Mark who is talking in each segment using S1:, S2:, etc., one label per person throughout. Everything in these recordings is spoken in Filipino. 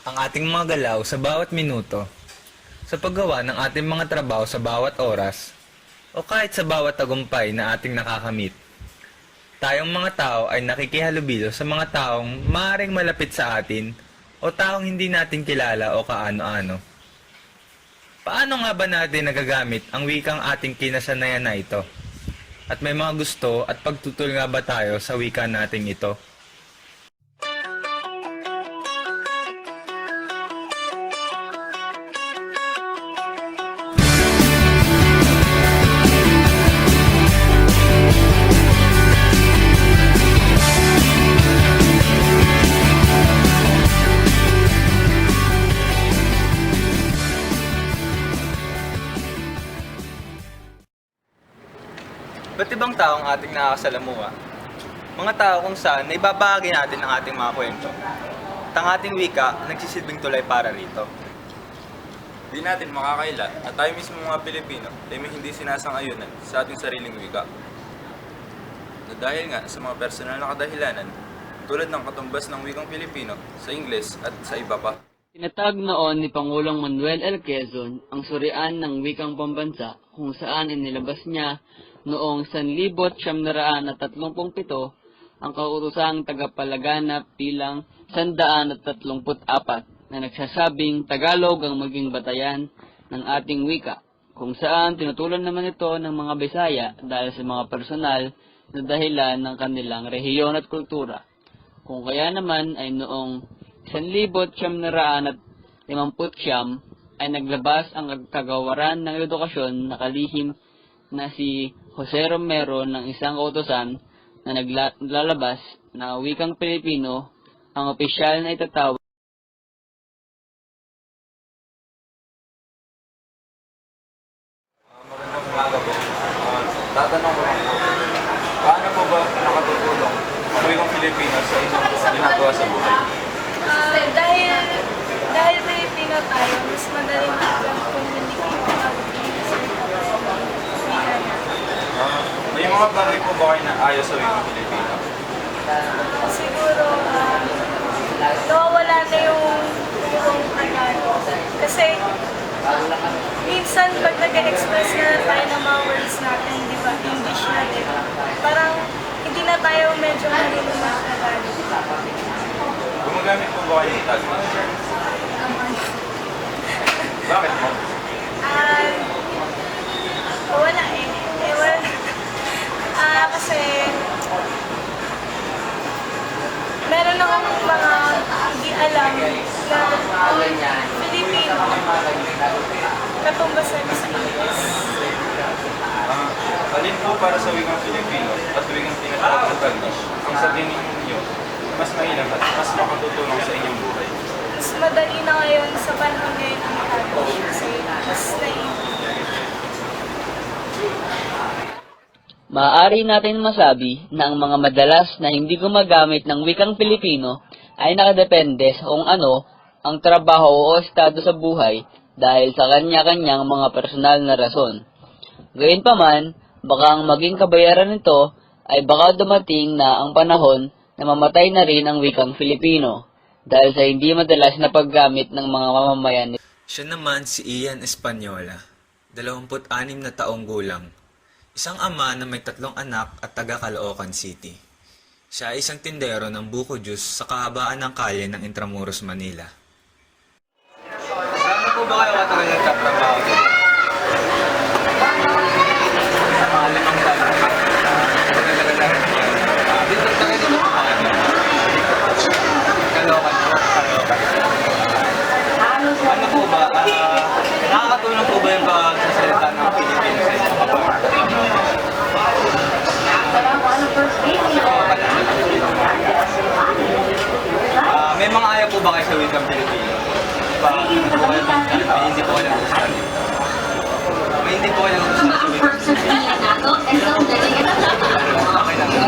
S1: ang ating mga galaw sa bawat minuto, sa paggawa ng ating mga trabaho sa bawat oras, o kahit sa bawat tagumpay na ating nakakamit. Tayong mga tao ay nakikihalubilo sa mga taong maaaring malapit sa atin o taong hindi natin kilala o kaano-ano. Paano nga ba natin nagagamit ang wikang ating kinasanayan na ito? At may mga gusto at pagtutol nga ba tayo sa wika nating ito? Ba't ibang tao ang ating nakakasalamuha? Mga tao kung saan naibabahagi natin ang ating mga kwento. At ang ating wika nagsisilbing tulay para rito.
S2: Di natin makakaila at tayo mismo mga Pilipino ay may hindi sinasang-ayunan sa ating sariling wika. Na dahil nga sa mga personal na kadahilanan, tulad ng katumbas ng wikang Pilipino sa Ingles at sa iba pa.
S3: Tinatag noon ni Pangulong Manuel L. Quezon ang surian ng wikang pambansa kung saan inilabas niya noong 1937 ang kautosang tagapalaganap bilang 134 na nagsasabing Tagalog ang maging batayan ng ating wika, kung saan tinutulan naman ito ng mga Bisaya dahil sa mga personal na dahilan ng kanilang rehiyon at kultura. Kung kaya naman ay noong 1959 ay naglabas ang kagawaran ng edukasyon na kalihim na si Jose Romero ng isang kautosan na naglalabas na wikang Pilipino ang opisyal na itatawag.
S2: Magandang umaga po. Tatanong ko lang po, paano po ba nakatutulong ang wikang Pilipino sa inyong ginagawa sa buhay?
S4: Dahil Pilipino tayo, mas madaling mag-communicate sa
S2: May mga bagay po ba kayo na ayaw sa wikang Pilipino?
S4: siguro, nawawala na yung Tagalog. Kasi, minsan pag nag-express na tayo ng mga words natin, di ba, English natin, parang hindi na tayo medyo marunong na Tagalog.
S2: Gumagamit po ba kayo ng Tagalog? Bakit mo?
S4: Wala eh. Kasi meron akong mga hindi alam na Filipino katumbasan sa English.
S2: Alin po para sa wikang Pilipino at wikang tinatawag na Taglish ang sa tingin ninyo mas mainam at mas makatutulong sa inyong buhay?
S4: Mas madali na ngayon sa panahon ngayon ang Taglish kasi mas naiintindihan.
S3: Maaari natin masabi na ang mga madalas na hindi gumagamit ng wikang Pilipino ay nakadepende sa kung ano ang trabaho o estado sa buhay dahil sa kanya-kanyang mga personal na rason. Gayunpaman, baka ang maging kabayaran nito ay baka dumating na ang panahon na mamatay na rin ang wikang Filipino dahil sa hindi madalas na paggamit ng mga mamamayan nito.
S1: Siya naman si Ian Española, 26 na taong gulang. Isang ama na may 3 anak at taga Caloocan City. Siya ay isang tindero ng buko juice sa kahabaan ng kalye ng Intramuros, Manila. Saan po ba kayo katagal nagtatrabaho dito? Sa mga 5 taon. Tagal-tagal na rin yan. Dito tayo dito po kayo. Caloocan po. Ano po ba? Nakakatulong po ba yung pagsasalita ng Pilipino sa inyo? May mga ayaw po ba kayo sa wikang Pilipino? May hindi po kayo nagustuhan dito. May hindi po kayo nagustuhan sa wikang Pilipino. Okay lang.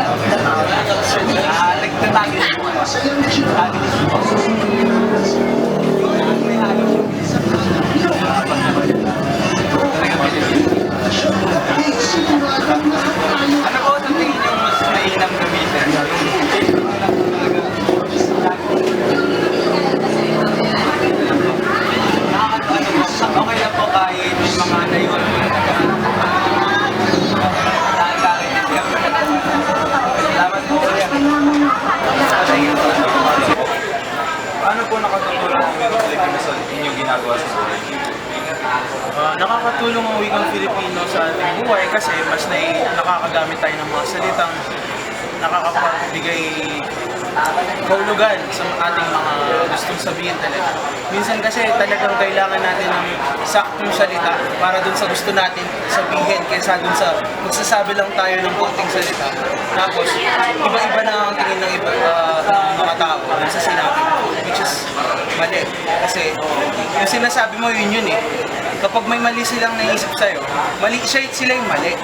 S1: Nagtatagis po kayo. May halo. Ano po sa tingin nyo mas mainam gamitin?
S2: po nakatutulong ang wikang Filipino sa inyong ginagawa sa buhay?
S5: Nakakatulong ang wikang Filipino sa ating buhay kasi mas nakakagamit tayo ng mga salitang nakakapagbigay kahulugan sa ating mga gustong sabihin talaga. Minsan kasi talagang kailangan natin ng saktong salita para dun sa gusto natin sabihin kaysa dun sa magsasabi lang tayo ng konting salita. Tapos, iba-iba na ang tingin ng ng mga tao dun sa sinabi mo, which is mali. Kasi yung sinasabi mo yun eh. Kapag may mali silang naisip sa'yo, sila yung mali.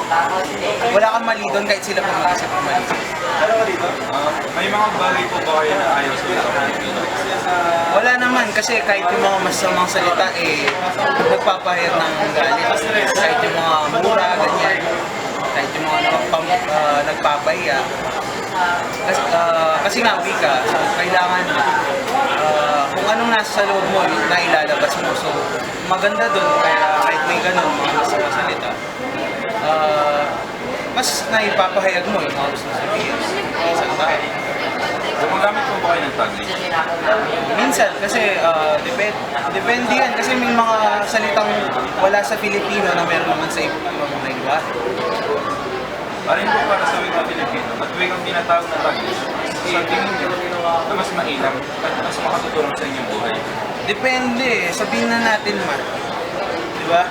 S5: Wala kang mali doon kahit sila pang mag-isip ng mali.
S2: May mga bagay po ba kayo na ayaw sa wikang Filipino?
S5: Wala naman kasi kahit yung mga masamang salita nagpapahir ng galit. Kahit yung mga mura, ganyan. Kahit yung mga nagpapahiya. Kasi nga wika, so kailangan kung anong nasa sa loob mo, na ilalabas mo. So maganda doon kaya kahit may ganun mga masamang salita, mas naipapahayag mo yung mga gusto sabihin.
S2: Gumagamit po ba kayo ng Taglish?
S5: Minsan, kasi depende yan. Kasi may mga salitang wala sa Filipino na meron naman sa ibang mga iba.
S2: Alin po para sa wikang Filipino at wikang tinatawag na Taglish sa tingin nyo na mas mainam at mas makatutulong sa inyong buhay?
S5: Depende. Sabihin na natin, Matt. Di ba?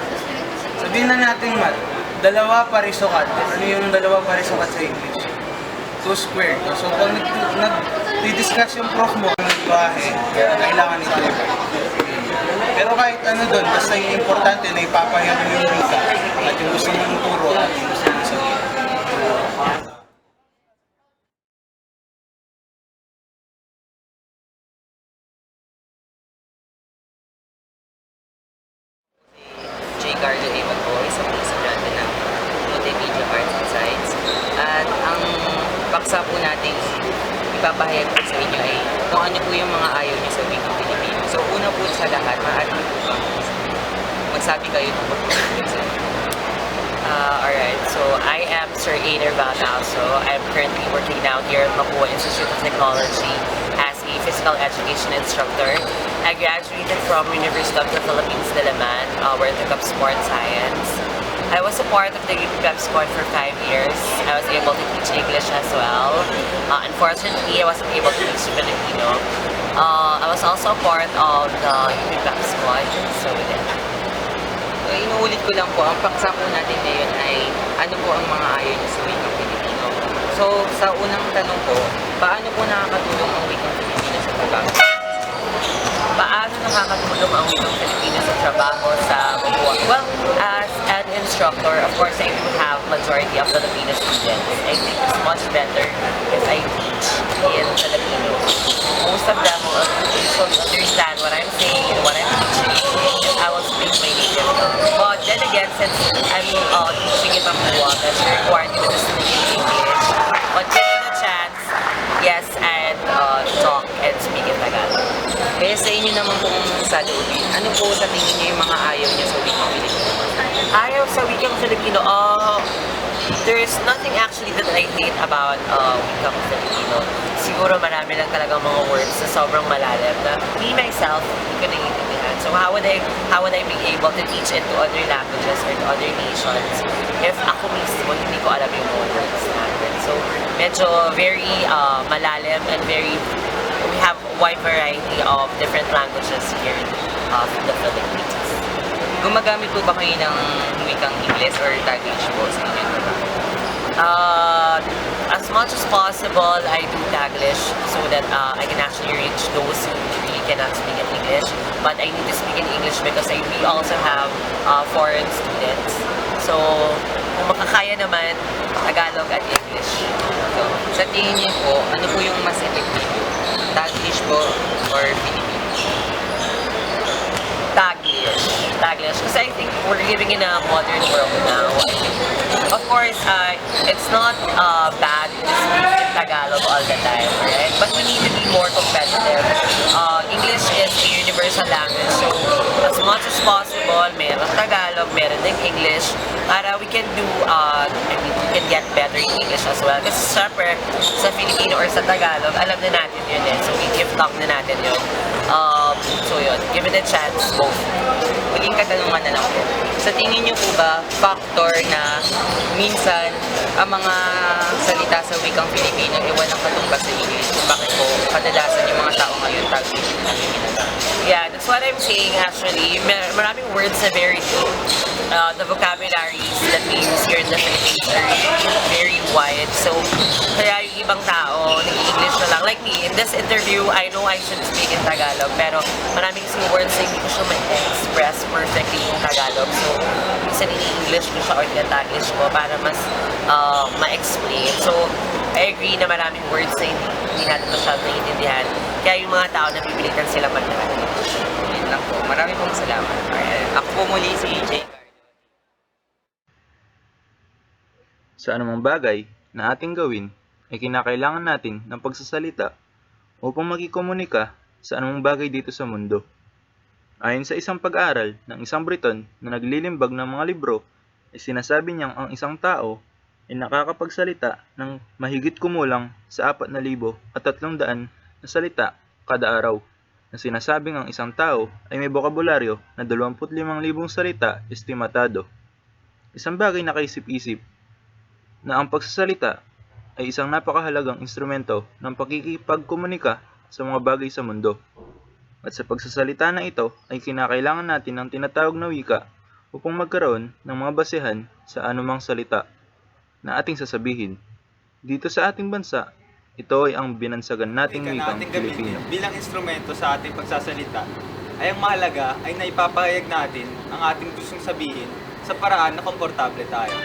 S5: Sabihin na natin, Matt. Dalawa parisukat. Ano yung dalawa parisukat sa English? 2 squared. So, pag nag-discuss yung prof mo ng bahay, kailangan ito. Pero kahit ano doon, basta yung importante na ipapahayag mo yung wika at yung gusto mong turo at yung gusto mong sabihin.
S6: J. Carlo Evan po, isang estudyante ng Multimedia Arts and Science. At ang paksa po natin ipapahayag po sa inyo ay kung ano po yung mga ayaw niyo sa wikang Pilipino. So una po sa lahat, maaari po ba magsabi kayo ng pagkakas?
S7: Alright, so I am Sir Ader Valdaso. I'm currently working now here at Mapua Institute of Technology as a physical education instructor. I graduated from University of the Philippines, Diliman, where I took up sports science. I was a part of the UP Squad for 5 years. I was able to teach English as well. Unfortunately, I wasn't able to teach Filipino. I was also a part of the UP Squad, so yeah.
S6: So, inuulit ko lang po, ang paksa po natin ngayon ay ano po ang mga ayaw niyo sa wikang Pilipino. So, sa unang tanong po, paano po nakakatulong ang wikang Pilipino sa trabaho?
S7: Paano nakakatulong ang wikang Filipino sa trabaho sa Mapua? Well, as an instructor, of course, I do have majority of Filipino students. I think it's much better if I teach in Filipino. Most of them will understand what I'm saying and what I'm teaching if I will speak my native tongue. But then again, since I'm teaching in Mapua, that's required me to speak in English. But given the chance, yes, and talk and speak in Tagalog.
S6: Kaya sa inyo naman pong saluhin, ano po sa tingin niyo yung mga ayaw niyo sa wikang Pilipino?
S7: Ayaw sa wikang Filipino, there's nothing actually that I hate about wikang Filipino. Siguro marami lang talagang mga words na sobrang malalim na me myself, hindi ko naiintindihan. So how would I be able to teach it to other languages or to other nations if ako mismo hindi ko alam yung mga words natin. So medyo very malalim and we have a wide variety of different languages here in the Philippines.
S6: Gumagamit po ba kayo ng wikang English or Taglish po sa inyong trabaho?
S7: As much as possible, I do Taglish so that I can actually reach those who really cannot speak in English. But I need to speak in English because we also have foreign students. So, kung makakaya naman, Tagalog at English.
S6: So, sa tingin niyo po, ano po yung mas epektibo? Taglish po or Filipino?
S7: Taglish. Kasi I think we're living in a modern world now. Of course, it's not bad to speak in Tagalog all the time, right? But we need to be more competitive. English is a universal language, so as much as possible, meron Tagalog, meron din English, para we can do, we can get better in English as well. Kasi syempre, sa Filipino or sa Tagalog, alam na natin yun eh. So, native tongue na natin yun. So yun, give it a chance, both.
S6: Huling katanungan na lang po. Sa tingin niyo po ba, factor na minsan ang mga salita sa wikang Filipino iwan ang katumbas sa English? Kung bakit po kadalasan yung mga tao ngayon tawag
S7: Yeah, that's what I'm saying actually. Maraming words na very deep. The vocabularies that we use here in the Philippines are very wide. So, kaya yung ibang tao, nag-English na lang. Like me, in this interview, I know I should speak in Tagalog, pero maraming kasing words na hindi ko siya ma-express perfectly in Tagalog. So, minsan ini-English ko siya or tinataglish ko para mas ma-explain. So, I agree na maraming words na hindi natin masyadong naiintindihan. Kaya yung mga tao napipilitan sila mag-English.
S6: Yun lang po. Maraming pong salamat. Ako po muli si Jay.
S2: Sa anumang bagay na ating gawin ay kinakailangan natin ng pagsasalita upang makikomunika sa anumang bagay dito sa mundo. Ayon sa isang pag-aaral ng isang Briton na naglilimbag ng mga libro, ay sinasabi niyang ang isang tao ay nakakapagsalita ng mahigit kumulang sa 4,300 na salita kada araw, na sinasabing ang isang tao ay may bokabularyo na 25,000 salita estimatado. Isang bagay na kaisip-isip na ang pagsasalita ay isang napakahalagang instrumento ng pakikipagkomunika sa mga bagay sa mundo. At sa pagsasalita na ito ay kinakailangan natin ng tinatawag na wika upang magkaroon ng mga basehan sa anumang salita na ating sasabihin. Dito sa ating bansa, ito ay ang binansagan nating wikang Filipino.
S8: Bilang instrumento sa ating pagsasalita, ay ang mahalaga ay naipapahayag natin ang ating gustong sabihin sa paraan na komportable tayo.